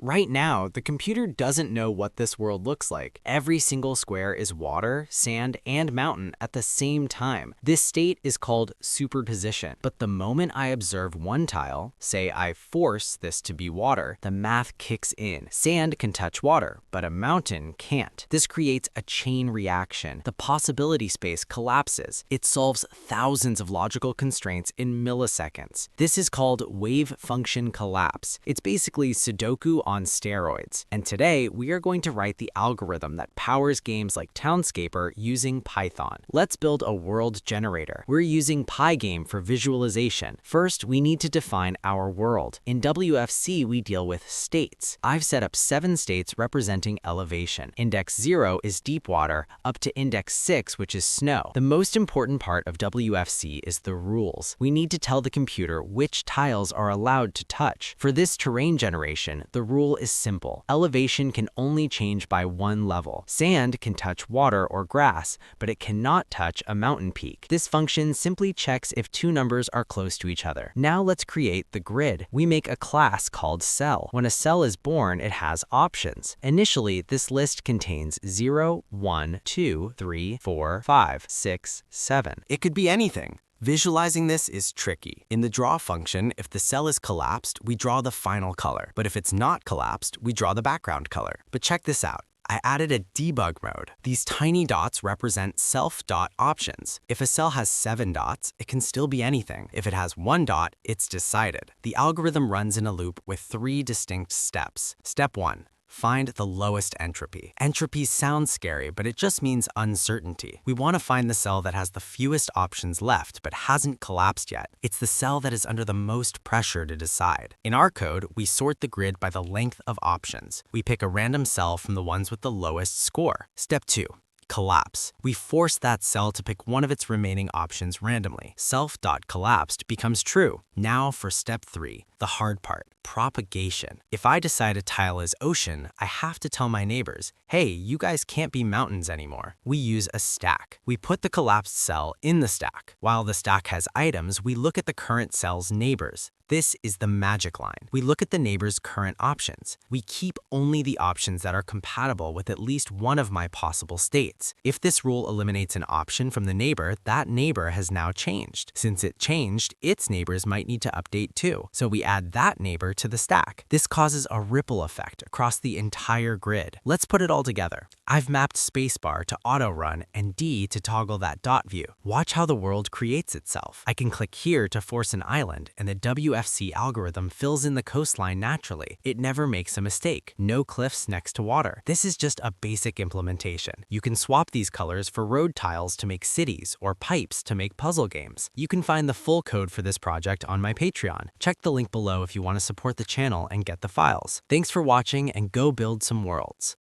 Right now, the computer doesn't know what this world looks like. Every single square is water, sand, and mountain at the same time. This state is called superposition. But the moment I observe one tile, say I force this to be water, the math kicks in. Sand can touch water, but a mountain can't. This creates a chain reaction. The possibility space collapses. It solves thousands of logical constraints in milliseconds. This is called wave function collapse. It's basically Sudoku on steroids. And today, we are going to write the algorithm that powers games like Townscaper using Python. Let's build a world generator. We're using Pygame for visualization. First, we need to define our world. In WFC, we deal with states. I've set up 7 states representing elevation. Index 0 is deep water, up to index 6, which is snow. The most important part of WFC is the rules. We need to tell the computer which tiles are allowed to touch. For this terrain generation, the rule is simple. Elevation can only change by 1 level. Sand can touch water or grass, but it cannot touch a mountain peak. This function simply checks if 2 numbers are close to each other. Now let's create the grid. We make a class called cell. When a cell is born, it has options. Initially, this list contains 0, 1, 2, 3, 4, 5, 6, 7. It could be anything. Visualizing this is tricky. In the draw function, if the cell is collapsed, we draw the final color. But if it's not collapsed, we draw the background color. But check this out. I added a debug mode. These tiny dots represent self.options. If a cell has 7 dots, it can still be anything. If it has 1 dot, it's decided. The algorithm runs in a loop with 3 distinct steps. Step 1. Find the lowest entropy. Entropy sounds scary, but it just means uncertainty. We want to find the cell that has the fewest options left but hasn't collapsed yet. It's the cell that is under the most pressure to decide. In our code, we sort the grid by the length of options. We pick a random cell from the ones with the lowest score. Step 2. Collapse. We force that cell to pick one of its remaining options randomly. Self.collapsed becomes true. Now for step 3, the hard part, propagation. If I decide a tile is ocean, I have to tell my neighbors, hey, you guys can't be mountains anymore. We use a stack. We put the collapsed cell in the stack. While the stack has items, we look at the current cell's neighbors. This is the magic line. We look at the neighbor's current options. We keep only the options that are compatible with at least one of my possible states. If this rule eliminates an option from the neighbor, that neighbor has now changed. Since it changed, its neighbors might need to update too. So we add that neighbor to the stack. This causes a ripple effect across the entire grid. Let's put it all together. I've mapped spacebar to auto run and D to toggle that dot view. Watch how the world creates itself. I can click here to force an island, and the WFC algorithm fills in the coastline naturally. It never makes a mistake. No cliffs next to water. This is just a basic implementation. You can swap these colors for road tiles to make cities or pipes to make puzzle games. You can find the full code for this project on my Patreon. Check the link below if you want to support the channel and get the files. Thanks for watching, and go build some worlds.